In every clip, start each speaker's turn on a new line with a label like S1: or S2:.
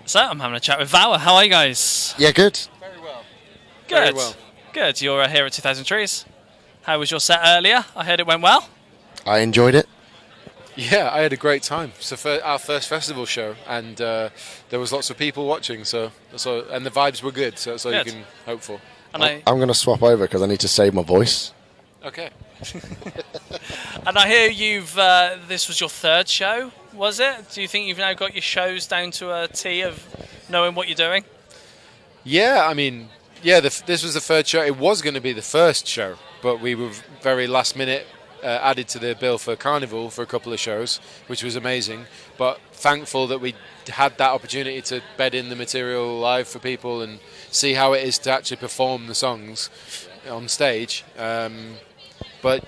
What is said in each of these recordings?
S1: So I'm having a chat with Vower. How are you guys?
S2: Yeah, good.
S3: Very well.
S1: Good.
S3: Very well.
S1: Good. You're here at 2000 Trees. How was your set earlier? I heard it went well.
S2: I enjoyed it.
S3: Yeah, I had a great time. It's our first festival show, and there was lots of people watching. So and the vibes were good. So that's all you
S1: Good.
S3: can hope for.
S1: And
S2: I'm going to swap over because I need to save my voice.
S3: Okay.
S1: I hear you've. This was your third show, was it? Do you think you've now got your shows down to a T of knowing what you're doing?
S3: Yeah, I mean, this was the third show. It was going to be the first show, but we were very last minute added to the bill for Carnival for a couple of shows, which was amazing. But thankful that we had that opportunity to bed in the material live for people and see how it is to actually perform the songs on stage. But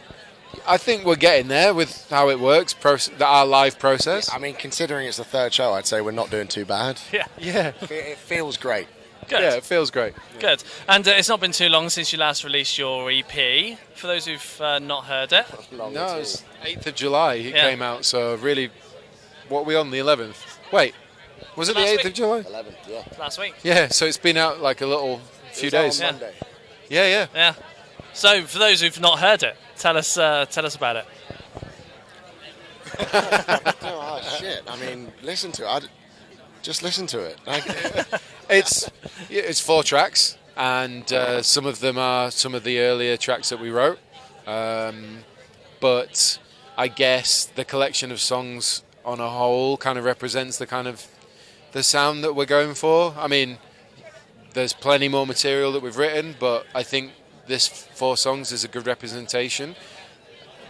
S3: I think we're getting there with how it works, our live process.
S2: I mean, considering it's the third show, I'd say we're not doing too bad.
S3: Yeah.
S2: It feels great.
S1: Good.
S3: Yeah, it feels great.
S1: Good. And it's not been too long since you last released your EP. For those who've not heard it.
S3: No, it was 8th of July it came out, so really, what are we on, the 11th? Wait, was it the
S1: Last
S3: 8th of
S1: week.
S3: July?
S2: 11th, yeah.
S1: Last week.
S3: Yeah, so it's been out like a little few days.
S2: On Monday.
S3: Yeah.
S1: Yeah. So for those who've not heard it, tell us about it.
S2: Oh, shit. I mean, listen to it. Just listen to it.
S3: It's 4 tracks, and some of them are some of the earlier tracks that we wrote. But I guess the collection of songs on a whole kind of represents the sound that we're going for. I mean, there's plenty more material that we've written, but I think this 4 songs is a good representation.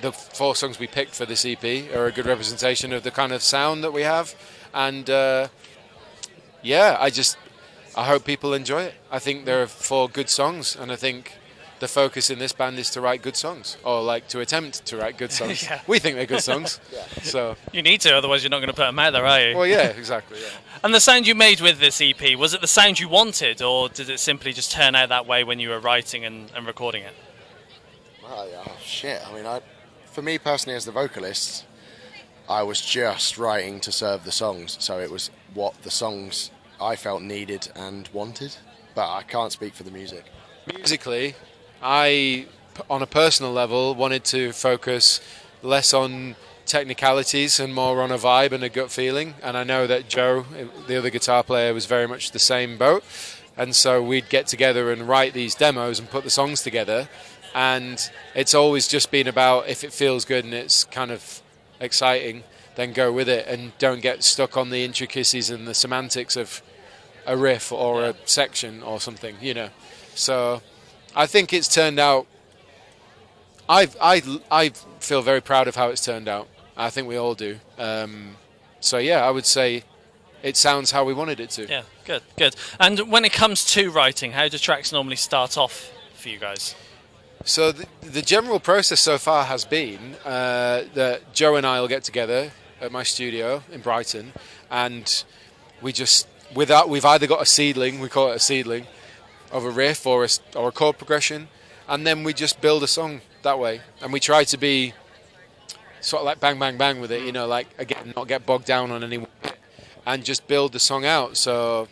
S3: The 4 songs we picked for this EP are a good representation of the kind of sound that we have, and I hope people enjoy it. I think there are 4 good songs, and I think the focus in this band is to write good songs, or like to attempt to write good songs.
S1: Yeah.
S3: We think they're good songs. So
S1: You need to, otherwise you're not going to put them out there, are you?
S3: well, yeah, exactly. Yeah.
S1: And the sound you made with this EP, was it the sound you wanted, or did it simply just turn out that way when you were writing and recording it?
S2: Oh, shit. I mean, for me personally as the vocalist, I was just writing to serve the songs. So it was what the songs I felt needed and wanted. But I can't speak for the music.
S3: Musically, I, on a personal level, wanted to focus less on technicalities and more on a vibe and a gut feeling. And I know that Joe, the other guitar player, was very much the same boat. And so we'd get together and write these demos and put the songs together. And it's always just been about, if it feels good and it's kind of exciting, then go with it and don't get stuck on the intricacies and the semantics of a riff or a section or something, So I think it's turned out. I feel very proud of how it's turned out. I think we all do. So yeah, I would say it sounds how we wanted it to.
S1: Yeah, good. And when it comes to writing, how do tracks normally start off for you guys?
S3: So the general process so far has been that Joe and I will get together at my studio in Brighton, and we've either got a seedling, we call it a seedling, of a riff or a chord progression, and then we just build a song that way. And we try to be sort of like bang, bang, bang with it, like, again, not get bogged down on any one bit, and just build the song out. So,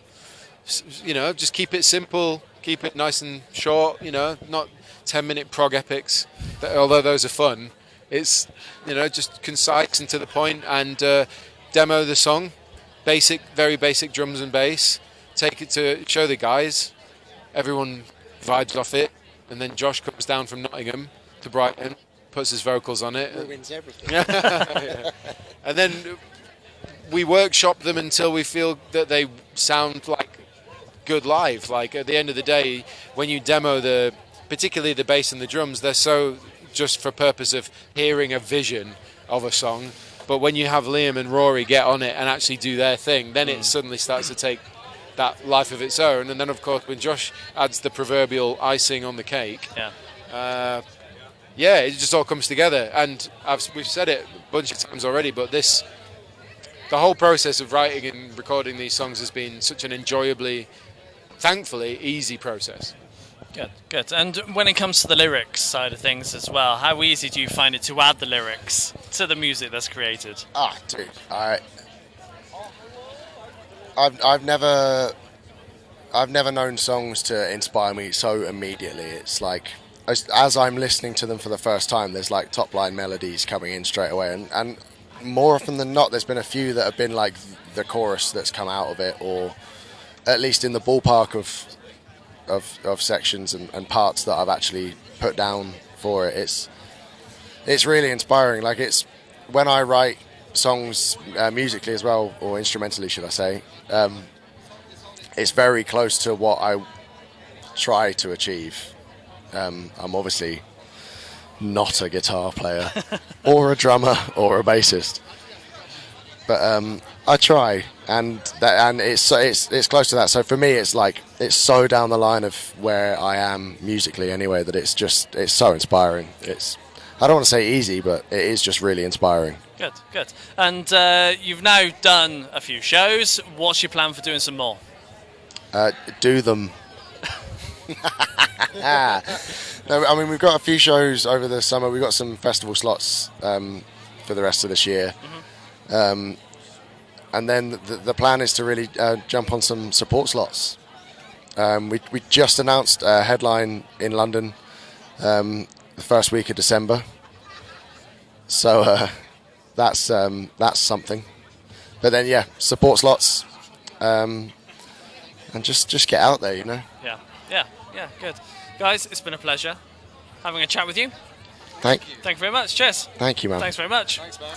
S3: just keep it simple, keep it nice and short, not 10-minute prog epics, although those are fun. It's, just concise and to the point, and demo the song, very basic drums and bass, take it to show the guys, everyone vibes off it, and then Josh comes down from Nottingham to Brighton, puts his vocals on it.
S2: Ruins everything.
S3: Yeah. And then we workshop them until we feel that they sound like good live. Like, at the end of the day, when you demo particularly the bass and the drums, they're so just for purpose of hearing a vision of a song. But when you have Liam and Rory get on it and actually do their thing, then it suddenly starts to take that life of its own. And then, of course, when Josh adds the proverbial icing on the cake, it just all comes together. And we've said it a bunch of times already, but the whole process of writing and recording these songs has been such an enjoyably, thankfully, easy process.
S1: Good. And when it comes to the lyrics side of things as well, how easy do you find it to add the lyrics to the music that's created?
S2: Dude, I've never known songs to inspire me so immediately. It's like as I'm listening to them for the first time, there's like top line melodies coming in straight away, and more often than not, there's been a few that have been like the chorus that's come out of it, or at least in the ballpark of sections and parts that I've actually put down for it. It's really inspiring. Like, it's when I write songs musically as well, or instrumentally, should I say, it's very close to what I try to achieve. I'm obviously not a guitar player or a drummer or a bassist, but I try, and it's close to that. So for me, it's like it's so down the line of where I am musically anyway that it's so inspiring. I don't want to say easy, but it is just really inspiring.
S1: Good. And you've now done a few shows. What's your plan for doing some more?
S2: Do them. No, I mean, we've got a few shows over the summer. We've got some festival slots for the rest of this year. Mm-hmm. And then the plan is to really jump on some support slots. We just announced a headline in London the first week of December. So that's something. But then, yeah, support slots. And just get out there, you know.
S1: Yeah, good. Guys, it's been a pleasure having a chat with you.
S2: Thank you.
S1: Thank you very much. Cheers.
S2: Thank you, man.
S1: Thanks very much.
S3: Thanks, man.